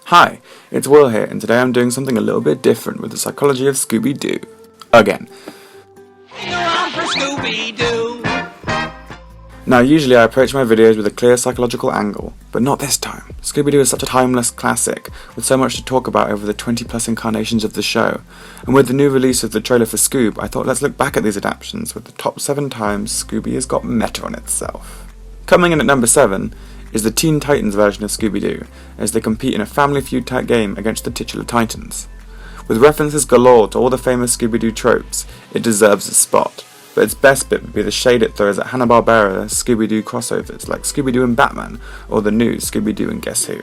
Hi, it's Will here, and today I'm doing something a little bit different with the psychology of Scooby-Doo. Again. Hang around for Scooby-Doo! Now, usually I approach my videos with a clear psychological angle, but not this time. Scooby-Doo is such a timeless classic, with so much to talk about over the 20+ incarnations of the show, and with the new release of the trailer for Scoob, I thought let's look back at these adaptations with the top 7 times Scooby has got meta on itself. Coming in at number 7 is the Teen Titans version of Scooby-Doo, as they compete in a Family Feud type game against the titular Titans. With references galore to all the famous Scooby-Doo tropes, it deserves a spot, but its best bit would be the shade it throws at Hanna-Barbera Scooby-Doo crossovers like Scooby-Doo and Batman, or the new Scooby-Doo and Guess Who.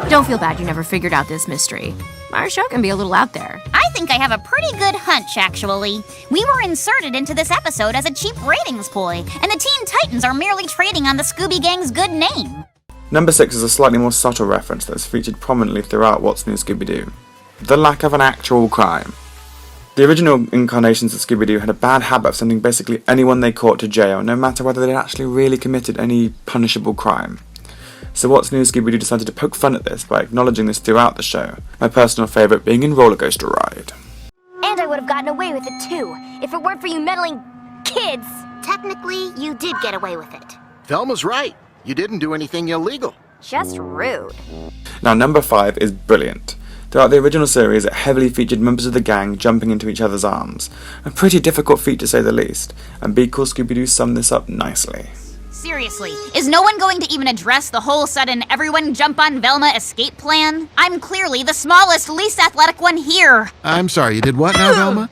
Don't feel bad you never figured out this mystery. Our show can be a little out there. I think I have a pretty good hunch, actually. We were inserted into this episode as a cheap ratings ploy, and the Teen Titans are merely trading on the Scooby Gang's good name. Number 6 is a slightly more subtle reference that is featured prominently throughout What's New Scooby-Doo: the lack of an actual crime. The original incarnations of Scooby-Doo had a bad habit of sending basically anyone they caught to jail, no matter whether they'd actually really committed any punishable crime. So What's New Scooby-Doo decided to poke fun at this by acknowledging this throughout the show, my personal favourite being in Roller Coaster Ride. And I would have gotten away with it too, if it weren't for you meddling kids. Technically, you did get away with it. Velma's right. You didn't do anything illegal. Just rude. Now number 5 is brilliant. Throughout the original series, it heavily featured members of the gang jumping into each other's arms. A pretty difficult feat to say the least, and Be Cool Scooby-Doo summed this up nicely. Seriously, is no one going to even address the whole sudden everyone jump on Velma escape plan? I'm clearly the smallest, least athletic one here. I'm sorry, you did what now, Velma?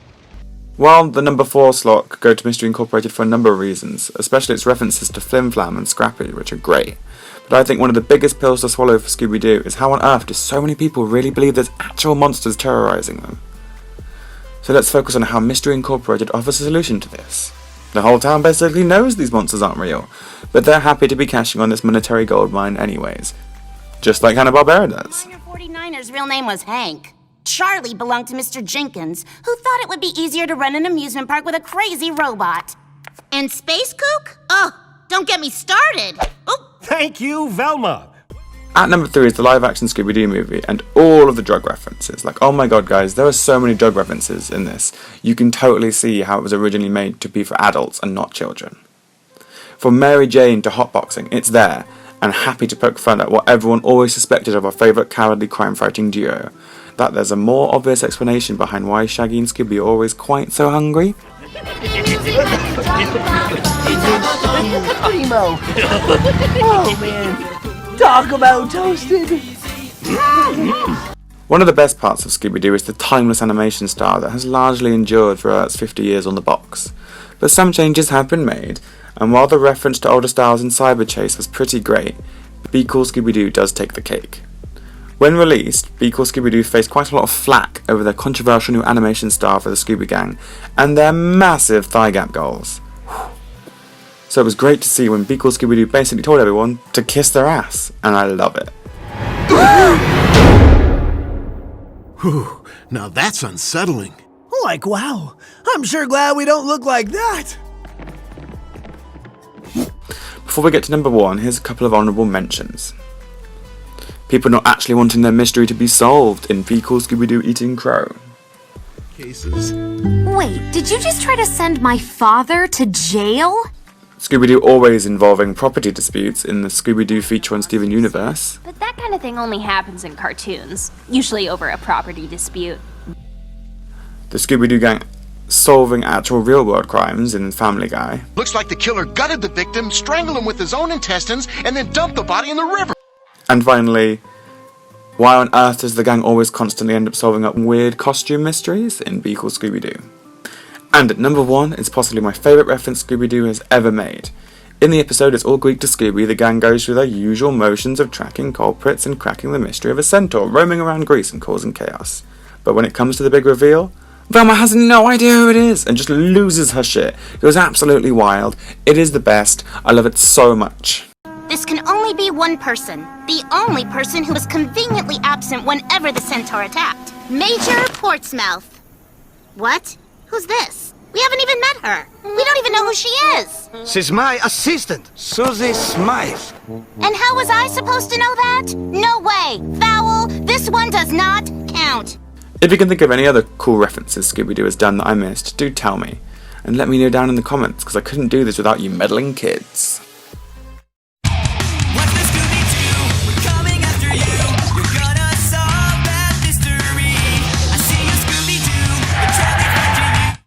While the number 4 slot could go to Mystery Incorporated for a number of reasons, especially its references to Flim Flam and Scrappy, which are great. But I think one of the biggest pills to swallow for Scooby-Doo is how on earth do so many people really believe there's actual monsters terrorising them? So let's focus on how Mystery Incorporated offers a solution to this. The whole town basically knows these monsters aren't real, but they're happy to be cashing on this monetary goldmine anyways. Just like Hanna-Barbera does. 49er's real name was Hank. Charlie belonged to Mr. Jenkins, who thought it would be easier to run an amusement park with a crazy robot. And Space Kook? Oh, don't get me started. Oh. Thank you, Velma. At number 3 is the live-action Scooby-Doo movie, and all of the drug references. Like, oh my god guys, there are so many drug references in this. You can totally see how it was originally made to be for adults and not children. From Mary Jane to hotboxing, it's there, and happy to poke fun at what everyone always suspected of our favourite cowardly crime-fighting duo. That there's a more obvious explanation behind why Shaggy and Scooby are always quite so hungry. Primo! Oh man! Talk about toasted! One of the best parts of Scooby-Doo is the timeless animation style that has largely endured throughout its 50 years on the box. But some changes have been made, and while the reference to older styles in Cyber Chase was pretty great, Be Cool Scooby-Doo does take the cake. When released, Be Cool Scooby-Doo faced quite a lot of flack over their controversial new animation style for the Scooby Gang, and their massive thigh gap goals. So it was great to see when Be Cool Scooby-Doo basically told everyone to kiss their ass, and I love it. Whew, now that's unsettling. Like, wow, I'm sure glad we don't look like that. Before we get to number 1, here's a couple of honourable mentions. People not actually wanting their mystery to be solved in Be Cool Scooby-Doo eating crow. Cases. Wait, did you just try to send my father to jail? Scooby-Doo always involving property disputes in the Scooby-Doo feature on Steven Universe. But that kind of thing only happens in cartoons, usually over a property dispute. The Scooby-Doo gang solving actual real-world crimes in Family Guy. Looks like the killer gutted the victim, strangled him with his own intestines, and then dumped the body in the river. And finally, why on earth does the gang always constantly end up solving up weird costume mysteries in Be Cool Scooby-Doo? And at number 1 is possibly my favourite reference Scooby-Doo has ever made. In the episode It's All Greek to Scooby, the gang goes through their usual motions of tracking culprits and cracking the mystery of a centaur roaming around Greece and causing chaos. But when it comes to the big reveal, Velma has no idea who it is and just loses her shit. It was absolutely wild. It is the best. I love it so much. This can only be one person. The only person who was conveniently absent whenever the centaur attacked. Major Portsmouth. What? Who's this? We haven't even met her. We don't even know who she is. She's my assistant, Susie Smythe. And how was I supposed to know that? No way. Foul one does not count. If you can think of any other cool references Scooby-Doo has done that I missed, do tell me. And let me know down in the comments, because I couldn't do this without you meddling kids.